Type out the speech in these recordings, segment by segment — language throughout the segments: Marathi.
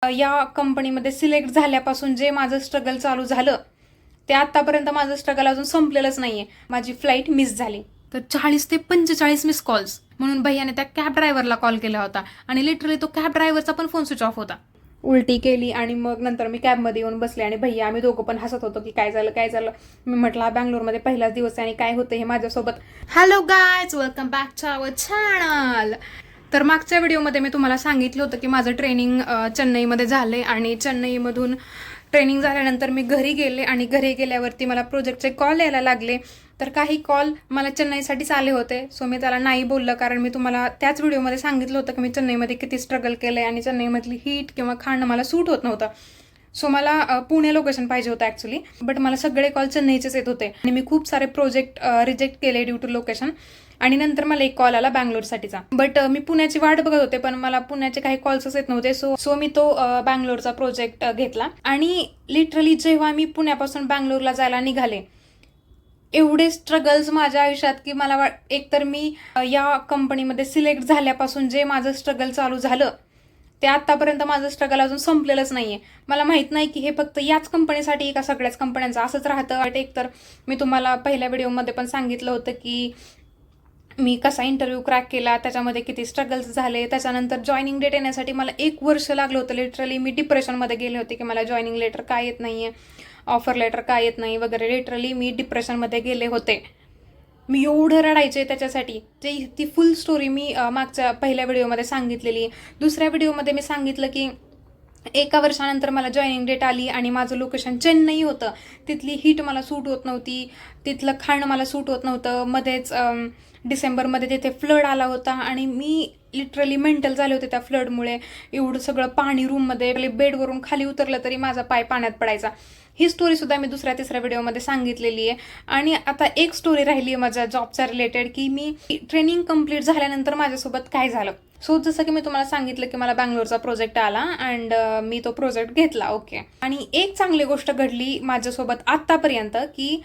या कंपनीमध्ये सिलेक्ट झाल्यापासून जे माझं स्ट्रगल चालू झालं ते आतापर्यंत माझं स्ट्रगल अजून संपलेलंच नाहीये. माझी फ्लाईट मिस झाली. तर 40 ते 45 मिस कॉल्स म्हणून भैयाने त्या कॅब ड्रायव्हरला कॉल केला होता आणि लिटरली तो कॅब ड्रायव्हरचा पण फोन स्विच ऑफ होता. उलटी केली आणि मग नंतर मी कॅबमध्ये येऊन बसले आणि भैया आम्ही दोघं पण हसत होतो की काय झालं. मी म्हटलं बँगलोरमध्ये पहिलाच दिवस आहे आणि काय होतं हे माझ्यासोबत. Hello guys, welcome back to our channel. तर मागच्या व्हिडिओमध्ये मी तुम्हाला सांगितलं होतं की माझं ट्रेनिंग चेन्नईमध्ये झाले आणि चेन्नईमधून ट्रेनिंग झाल्यानंतर मी घरी गेले आणि घरी गेल्यावरती मला प्रोजेक्टचे कॉल यायला लागले. तर काही कॉल मला चेन्नईसाठीच आले होते, सो मी त्याला नाही बोललं कारण मी तुम्हाला त्याच व्हिडिओमध्ये सांगितलं होतं की मी चेन्नईमध्ये किती स्ट्रगल केलं आहे आणि चेन्नईमधली हीट किंवा खाणं मला सूट होत नव्हतं. सो मला पुणे लोकेशन पाहिजे होतं ॲक्च्युली, बट मला सगळे कॉल चेन्नईचेच येत होते आणि मी खूप सारे प्रोजेक्ट रिजेक्ट केले ड्यू टू लोकेशन. आणि नंतर मला एक कॉल आला बँगलोरसाठीचा, बट मी पुण्याची वाट बघत होते पण मला पुण्याचे काही कॉल्सच येत नव्हते. सो मी तो बँगलोरचा प्रोजेक्ट घेतला आणि लिटरली जेव्हा मी पुण्यापासून बँगलोरला जायला निघाले एवढे स्ट्रगल्स माझ्या आयुष्यात की मला एकतर मी या कंपनीमध्ये सिलेक्ट झाल्यापासून जे माझं स्ट्रगल चालू झालं ते आतापर्यंत माझं स्ट्रगल अजून संपलेलंच नाहीये. मला माहित नाही की हे फक्त याच कंपनीसाठी का सगळ्याच कंपन्यांचं असंच राहतं. एकतर मी तुम्हाला पहिल्या व्हिडिओमध्ये पण सांगितलं होतं की मी कसा इंटरव्ह्यू क्रॅक केला, त्याच्यामध्ये किती स्ट्रगल्स झाले. त्याच्यानंतर जॉईनिंग डेट येण्यासाठी मला 1 वर्ष लागलं होतं. लिटरली मी डिप्रेशनमध्ये गेले होते की मला जॉईनिंग लेटर का येत नाहीये, ऑफर लेटर का येत नाही वगैरे. लिटरली मी डिप्रेशनमध्ये गेले होते. मी एवढं रडायचे त्याच्यासाठी. ती फुल स्टोरी मी मागच्या पहिल्या व्हिडिओमध्ये सांगितलेली. दुसऱ्या व्हिडिओमध्ये मी सांगितलं की 1 वर्षानंतर मला जॉईनिंग डेट आली आणि माझं लोकेशन चेन्नई होतं. तिथली हीट मला सूट होत नव्हती, तिथलं खाणं मला सूट होत नव्हतं. मध्येच डिसेंबरमध्ये तिथे फ्लड आला होता आणि मी लिटरली मेंटल झाले होते त्या फ्लडमुळे. एवढं सगळं पाणी रूममध्ये, बेडवरून खाली उतरलं तरी माझा पाय पाण्यात पडायचा. ही स्टोरीसुद्धा मी दुसऱ्या-तिसऱ्या व्हिडिओमध्ये सांगितलेली आहे. आणि आता एक स्टोरी राहिली आहे माझ्या जॉबच्या रिलेटेड की मी ट्रेनिंग कंप्लीट झाल्यानंतर माझ्यासोबत काय झालं. सो जसं की मी तुम्हाला सांगितलं की मला बँगलोरचा प्रोजेक्ट आला अँड मी तो प्रोजेक्ट घेतला. ओके. आणि एक चांगली गोष्ट घडली माझ्यासोबत आत्तापर्यंत की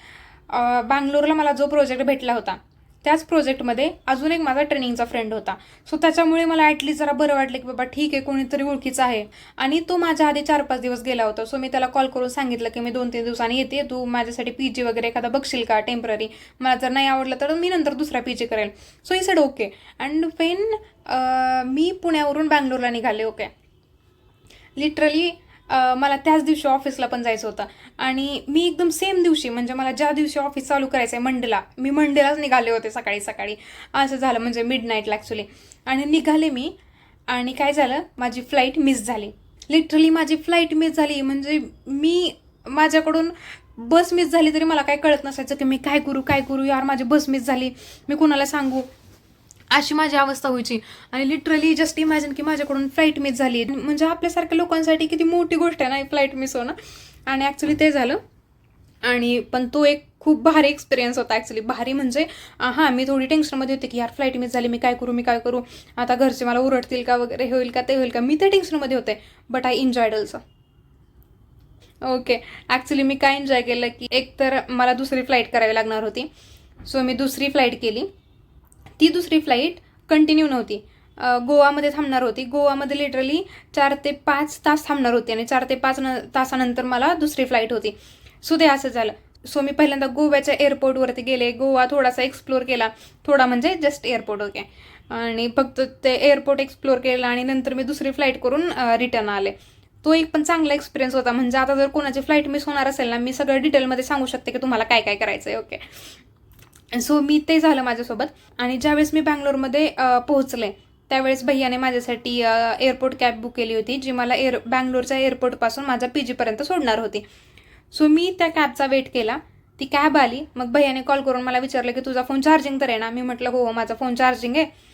बँगलोरला मला जो प्रोजेक्ट भेटला होता त्याच प्रोजेक्टमध्ये अजून एक माझा ट्रेनिंगचा फ्रेंड होता. सो त्याच्यामुळे मला ॲटलीस्ट जरा बरं वाटलं की बाबा ठीक आहे, कोणीतरी ओळखीचं आहे. आणि तो माझ्या आधी 4-5 दिवस गेला होता. सो मी त्याला कॉल करून सांगितलं की मी 2-3 दिवसांनी येते, तू माझ्यासाठी PG वगैरे एखादा बघशील का टेम्पररी. मला जर नाही आवडलं तर मी नंतर दुसरा PG करेल. So he said okay. And when मी पुण्यावरून बँगलोरला निघाले. ओके. लिटरली मला त्याच दिवशी ऑफिसला पण जायचं होतं आणि मी एकदम सेम दिवशी, म्हणजे मला ज्या दिवशी ऑफिस चालू करायचं आहे मंडेलाच निघाले होते सकाळी. असं झालं, म्हणजे मिडनाईटला ॲक्च्युली. आणि निघाले मी आणि काय झालं, माझी फ्लाईट मिस झाली. लिटरली माझी फ्लाईट मिस झाली. म्हणजे माझ्याकडून बस मिस झाली तरी मला काय कळत नसायचं की मी काय करू यार, माझी बस मिस झाली, मी कुणाला सांगू, अशी माझी अवस्था व्हायची. आणि लिटरली जस्ट इमॅजिन की माझ्याकडून फ्लाईट मिस झाली. म्हणजे आपल्यासारख्या लोकांसाठी किती मोठी गोष्ट आहे ना फ्लाईट मिस होणं. आणि ॲक्च्युली ते झालं. आणि पण तो एक खूप भारी एक्सपिरियन्स होता ॲक्च्युली. भारी म्हणजे मी थोडी टेन्शनमध्ये होते की यार फ्लाईट मिस झाली, मी काय करू, आता घरचे मला ओरडतील का वगैरे, होईल का ते होईल का. मी त्या टेन्शनमध्ये होते, but I enjoyed also. Okay. Actually मी काय एन्जॉय केलं की एक तर मला दुसरी फ्लाईट करावी लागणार होती. सो मी दुसरी फ्लाईट केली. ती दुसरी फ्लाईट कंटिन्यू नव्हती, गोवामध्ये थांबणार होती. गोवामध्ये लिटरली 4 ते 5 तास थांबणार होती आणि 4 ते 5 तासानंतर मला दुसरी फ्लाईट होती. सो ते असं झालं. सो मी पहिल्यांदा गोव्याच्या एअरपोर्टवरती गेले, गोवा थोडासा एक्सप्लोर केला, थोडा म्हणजे जस्ट एअरपोर्ट. ओके. आणि फक्त ते एअरपोर्ट एक्सप्लोर केलं आणि नंतर मी दुसरी फ्लाईट करून रिटर्न आले. तो एक पण चांगला एक्सपिरियन्स होता. म्हणजे आता जर कोणाची फ्लाईट मिस होणार असेल ना, मी सगळं डिटेलमध्ये सांगू शकते की तुम्हाला काय काय करायचं आहे. ओके. सो मी ते झालं माझ्यासोबत. आणि ज्यावेळेस मी बँगलोरमध्ये पोहोचले त्यावेळेस भैयाने माझ्यासाठी एअरपोर्ट कॅब बुक केली होती, जी मला बँगलोरच्या एअरपोर्टपासून माझ्या PGपर्यंत सोडणार होती. सो मी त्या कॅबचा वेट केला. ती कॅब आली. मग भैयाने कॉल करून मला विचारलं की तुझा फोन चार्जिंग तर आहे ना. मी म्हटलं हो, माझा फोन चार्जिंग आहे,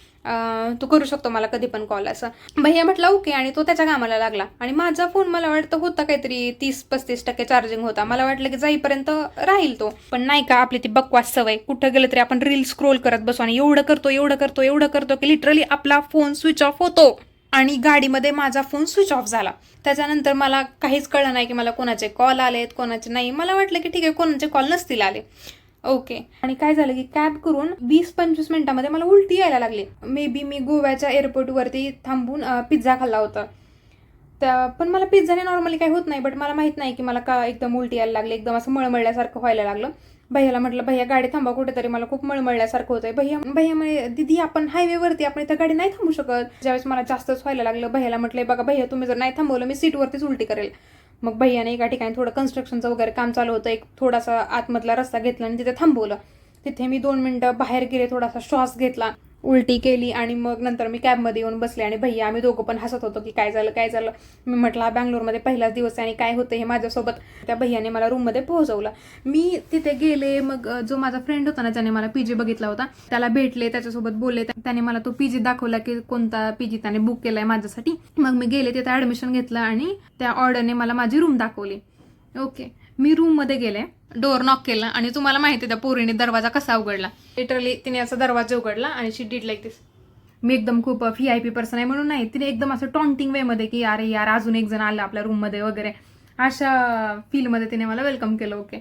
तू करू शकतो मला कधी पण कॉल, असं. भैया म्हटलं ओके. आणि तो त्याच्या कामाला लागला. आणि माझा फोन मला वाटतं होता काहीतरी 30-35% चार्जिंग होता. मला वाटलं की जाईपर्यंत राहील तो, पण नाही का, आपली ती बकवास सवय, कुठं गेलं तरी आपण रील स्क्रोल करत बसू आणि एवढं करतो की लिटरली आपला फोन स्विच ऑफ होतो. आणि गाडीमध्ये माझा फोन स्विच ऑफ झाला. त्याच्यानंतर मला काहीच कळलं नाही की मला कोणाचे कॉल आलेत, कोणाचे नाही. मला वाटलं की ठीक आहे, कोणाचे कॉल नसतील आले. ओके. आणि काय झालं की कॅब करून 20-25 मिनिटामध्ये मला उलटी यायला लागली. मे बी मी गोव्याच्या एअरपोर्टवरती थांबून पिझ्झा खाल्ला होता. पण मला पिझ्झाने नॉर्मली काही होत नाही, बट मला माहित नाही की मला का एकदम उलटी यायला लागले, एकदम असं मळमळल्यासारखं व्हायला लागलं. भैयाला म्हटलं, भैया गाडी थांबा कुठेतरी, मला खूप मळमळल्यासारखं होतंय. भैया म्हणे, दीदी आपण हायवेवरती, आपण इथं गाडी नाही थांबू शकत. ज्यावेळेस मला जास्तच व्हायला लागलं, भैयाला म्हटलंय, बघा भैया तुम्ही जर नाही थांबवलं मी सीटवरतीच उलटी करेल. मग भैयाने एका ठिकाणी थोडं कन्स्ट्रक्शनचं वगैरे काम चालू होतं, एक थोडासा आतमधला रस्ता घेतला आणि तिथे थांबवलं. तिथे मी 2 मिनिटं बाहेर गेले, थोडासा श्वास घेतला, उलटी केली आणि मग नंतर मी कॅबमध्ये येऊन बसले आणि भैया आम्ही दोघं पण हसत होतो की काय झालं. मी म्हटलं हा बँगलोरमध्ये पहिलाच दिवस आहे आणि काय होतं हे माझ्यासोबत. त्या भैयाने मला रूममध्ये पोहोचवलं. मी तिथे गेले, मग जो माझा फ्रेंड होता ना ज्याने मला पीजी बघितला होता त्याला भेटले, त्याच्यासोबत बोलले. त्याने मला तो पीजी दाखवला की कोणता पीजी त्याने बुक केलाय माझ्यासाठी. मग मी गेले, तिथे ऍडमिशन घेतलं आणि त्या ऑर्डरने मला माझी रूम दाखवली. ओके, मी रूममध्ये गेले, डोअर नॉक केला आणि तुम्हाला माहिती आहे त्या पोरीने दरवाजा कसा उघडला. लिटरली तिने असा दरवाजा उघडला आणि शी डीड लाईक दिस. मी एकदम खूप VIP पर्सन आहे म्हणून नाही, तिने एकदम असं टॉन्टिंग वेमध्ये की अरे यार अजून एक जण आलं आपल्या रूममध्ये वगैरे, अशा फीलमध्ये तिने मला वेलकम केलं. ओके,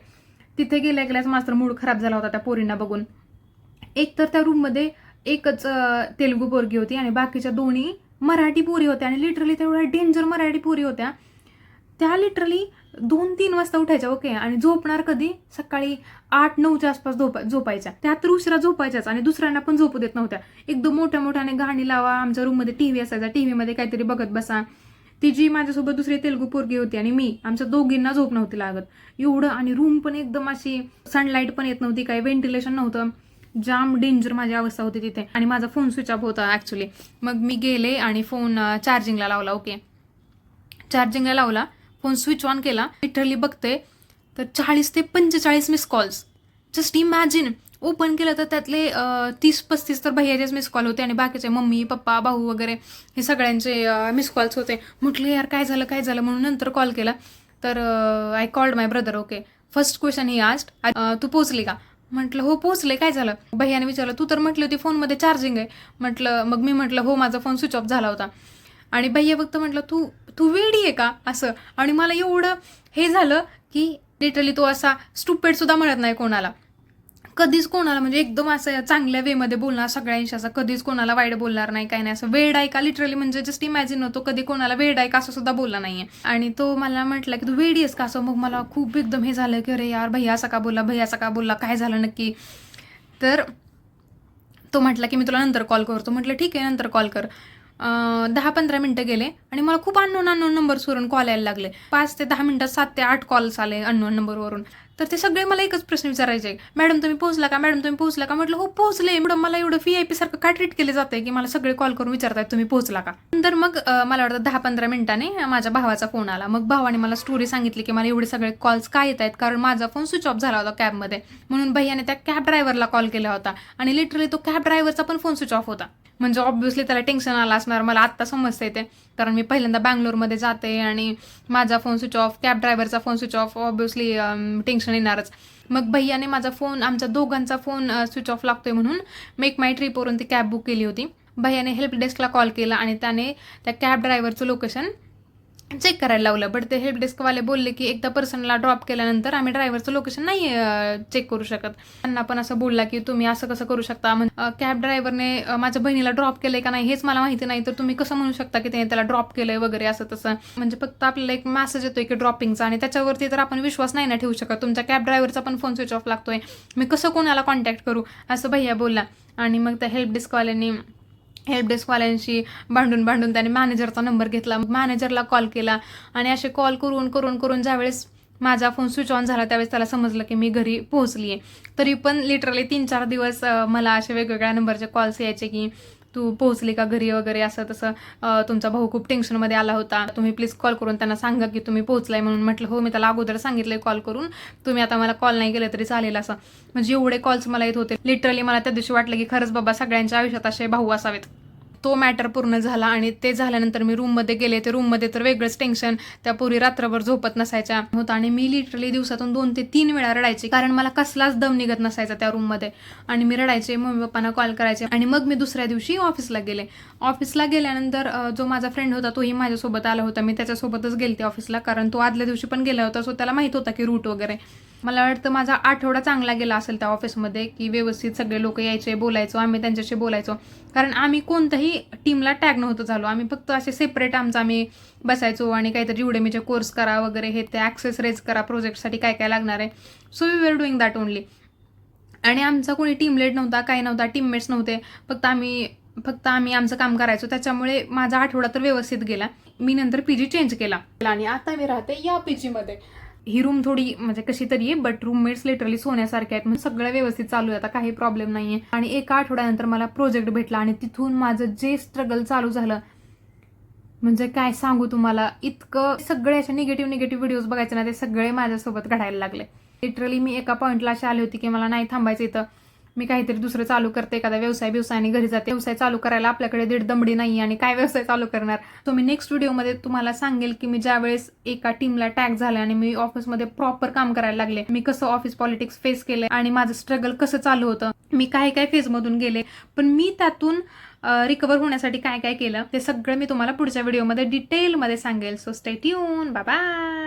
तिथे गेल्याच मात्र मूड खराब झाला होता त्या पोरींना बघून. एक तर त्या रूममध्ये एकच तेलुगू पोरगी होती आणि बाकीच्या दोन्ही मराठी पोरी होत्या आणि लिटरली तेवढ्या डेंजर मराठी पोरी होत्या. त्या लिटरली 2-3 वाजता उठायच्या. ओके, आणि झोपणार कधी, सकाळी 8-9च्या आसपास झोपायच्या. त्या तर उशिरा झोपायच्याच आणि दुसऱ्यांना पण झोपू देत नव्हत्या. एकदम मोठ्याने गाणी लावा, आमच्या रूममध्ये टीव्ही असायचा, टीव्हीमध्ये काहीतरी बघत बसा. ती जी माझ्यासोबत दुसरी तेलुगू पोरगी होती आणि मी, आमच्या दोघींना झोप नव्हती लागत एवढं. आणि रूम पण एकदम अशी सनलाईट पण येत नव्हती, काही व्हेंटिलेशन नव्हतं, जाम डेंजर माझी अवस्था होती तिथे. आणि माझा फोन स्विच ऑफ होता ऍक्च्युली. मग मी गेले आणि फोन चार्जिंगला लावला. ओके, चार्जिंगला लावला, फोन स्विच ऑन केला, लिटरली बघते तर 40 ते 45 miss calls. Just imagine. Open केलं तर त्यातले 30-35 तर भैयाचेच मिस कॉल होते आणि बाकीचे मम्मी पप्पा भाऊ वगैरे हे सगळ्यांचे मिस कॉल्स होते. म्हटलं यार काय झालं म्हणून नंतर कॉल केला तर I called my brother. Okay, first question he asked, तू पोचली का? म्हटलं हो पोचले, काय झालं? भैयाने विचारलं, तू तर म्हटली होती फोनमध्ये चार्जिंग आहे. मग मी म्हटलं हो माझा फोन स्विच ऑफ झाला होता. आणि भैया फक्त म्हटलं तू वेडी आहे का असं. आणि मला एवढं हे झालं की लिटरली तो असा स्टुपिड सुद्धा म्हणत नाही कोणाला, कधीच कोणाला, म्हणजे एकदम असं चांगल्या वेमध्ये बोलणार सगळ्यांशी, असं कधीच कोणाला वाईट बोलणार नाही, काही नाही. असं वेड आहे का लिटरली, म्हणजे जस्ट इमॅजिन होतो कधी कोणाला वेड आहे का असं सुद्धा बोलला नाहीये. आणि तो मला म्हटला की तू वेडी आहेस का असं. मग मला खूप एकदम हे झालं की अरे यार भैया असं का बोलला, काय झालं नक्की. तर तो म्हटला की मी तुला नंतर कॉल करतो. म्हटलं ठीक आहे नंतर कॉल कर. 10-15 मिनिटं गेले आणि मला खूप अननोन नंबर्सवरून कॉल यायला लागले. 5 ते 10 मिनिटात 7 ते 8 कॉल्स आले अननोन नंबरवरून. तर ते सगळे मला एकच प्रश्न विचारायचे, मॅडम तुम्ही पोहोचला का? म्हटलं हो पोहोचले मॅडम. मला एवढं VIP सारखं का ट्रीट केले जाते की मला सगळे कॉल करून विचारतायत तुम्ही पोहोचला का. नंतर मग मला वाटतं 10-15 मिनिटाने माझ्या भावाचा फोन आला. मग भावाने मला स्टोरी सांगितली की मला एवढे सगळे कॉल्स काय येत आहेत, कारण माझा फोन स्विच ऑफ झाला होता कॅबमध्ये. म्हणून भैयाने त्या कॅब ड्रायव्हरला कॉल केला होता आणि लिटरली तो कॅब ड्रायव्हरचा पण फोन स्विच ऑफ होता. म्हणजे ऑब्व्हियसली त्याला टेन्शन आलं असणार, मला आत्ता समजते ते, कारण मी पहिल्यांदा बँगलोरमध्ये जाते आणि माझा फोन स्विच ऑफ, कॅब ड्रायव्हरचा phone switch off, obviously tension येणारच. मग भैयाने माझा फोन, आमच्या दोघांचा फोन स्विच ऑफ लागतोय म्हणून मेक माय ट्रिपवरून ती कॅब बुक केली होती. भैयाने हेल्प डेस्कला कॉल केला आणि त्याने त्या कॅब ड्रायव्हरचं लोकेशन चेक करायला लावलं. बट ते हेल्प डेस्कवाले बोलले की एकदा पर्सनला ड्रॉप केल्यानंतर आम्ही ड्रायव्हरचं लोकेशन नाही चेक करू शकत. त्यांना पण असं बोलला की तुम्ही असं कसं करू शकता, कॅब ड्रायव्हरने माझ्या बहिणीला ड्रॉप केलंय का नाही हेच मला माहिती नाही, तर तुम्ही कसं म्हणू शकता की त्याने त्याला ड्रॉप केलंय वगैरे असं तसं. म्हणजे फक्त आपल्याला एक मेसेज येतोय की ड्रॉपिंगचा आणि त्याच्यावरती तर आपण विश्वास नाही ना ठेवू शकत. तुमच्या कॅब ड्रायव्हरचा पण फोन स्विच ऑफ लागतोय, मी कसं कोणाला कॉन्टॅक्ट करू असं भैया बोलला. आणि मग त्या हेल्प डेस्कवाल्यांशी भांडून त्याने मॅनेजरचा नंबर घेतला. मग मॅनेजरला कॉल केला आणि असे कॉल करून ज्यावेळेस माझा फोन स्विच ऑन झाला त्यावेळेस त्याला समजलं की मी घरी पोहोचली आहे. तरी पण लिटरली 3-4 दिवस मला असे वेगवेगळ्या नंबरचे कॉल्स यायचे की तू पोहोचली का घरी वगैरे असं तसं, तुमचा भाऊ खूप टेन्शनमध्ये आला होता, तुम्ही प्लीज कॉल करून त्यांना सांगा की तुम्ही पोहोचलाय म्हणून. म्हटलं हो मी त्याला अगोदर सांगितलंय कॉल करून, तुम्ही आता मला कॉल नाही केलं तरी चालेल असं. म्हणजे एवढे कॉल्स मला येत होते. लिटरली मला त्या दिवशी वाटलं की खरंच बाबा सगळ्यांच्या आयुष्यात असे भाऊ असावेत. तो मॅटर पूर्ण झाला आणि ते झाल्यानंतर मी रूममध्ये गेले. ते रूममध्ये तर वेगळंच टेन्शन, त्या पोरी रात्रभर झोपत नसायच्या होता आणि मी लिटरली दिवसातून 2 ते 3 वेळा रडायचे, कारण मला कसलाच दम निघत नसायचा त्या रूममध्ये. आणि मी रडायचे, मम्मी पप्पांना कॉल करायचे. आणि मग मी दुसऱ्या दिवशी ऑफिसला गेले. ऑफिसला गेल्यानंतर जो माझा फ्रेंड होता तोही माझ्यासोबत आला होता. मी त्याच्यासोबतच गेलते ऑफिसला, कारण तो आदल्या दिवशी पण गेला होता, सो त्याला माहित होता की रूट वगैरे. मला वाटतं माझा आठवडा चांगला गेला असेल त्या ऑफिसमध्ये, की व्यवस्थित सगळे लोक यायचे, बोलायचो, आम्ही त्यांच्याशी बोलायचो. कारण आम्ही कोणत्याही टीमला टॅग नव्हतं झालो, आम्ही फक्त असे सेपरेट आम्ही बसायचो आणि काहीतरी युडेमीचे कोर्स करा वगैरे, हे ते ॲक्सेस रेज करा, प्रोजेक्टसाठी काय काय लागणार आहे. So we were doing that only. आणि आमचा कोणी टीम लीड नव्हता, काही नव्हता, टीममेट्स नव्हते, फक्त आम्ही आमचं काम करायचो. त्याच्यामुळे माझा आठवडा तर व्यवस्थित गेला. मी नंतर पीजी चेंज केला आणि आता मी राहते या पीजीमध्ये. ही रूम थोडी म्हणजे कशी तरी आहे, बट रूममेट्स लिटरली सोन्यासारखे आहेत. म्हणजे सगळं व्यवस्थित चालू आहे, आता काही प्रॉब्लेम नाहीये. आणि एका आठवड्यानंतर मला प्रोजेक्ट भेटला आणि तिथून माझं जे स्ट्रगल चालू झालं, म्हणजे काय सांगू तुम्हाला. इतकं सगळे असे निगेटिव्ह व्हिडिओज बघायचे ना, ते सगळे माझ्यासोबत घडायला लागले. लिटरली मी एका पॉईंटला अशी आली होती की मला नाही थांबायचं इथं, मी काहीतरी दुसरं चालू करते, एखादा व्यवसायाने घरी जाते. व्यवसाय चालू करायला आपल्याकडे दीड दमडी नाही आणि काय व्यवसाय चालू करणार. तो मी नेक्स्ट व्हिडिओमध्ये तुम्हाला सांगेल की मी ज्यावेळेस एका टीमला टॅग झाले आणि मी ऑफिसमध्ये प्रॉपर काम करायला लागले, मी कसं ऑफिस पॉलिटिक्स फेस केले आणि माझं स्ट्रगल कसं चालू होतं, मी काय फेजमधून गेले, पण मी त्यातून रिकवर होण्यासाठी काय केलं, ते सगळं मी तुम्हाला पुढच्या व्हिडिओमध्ये डिटेलमध्ये सांगेल. So stay tune, bye bye.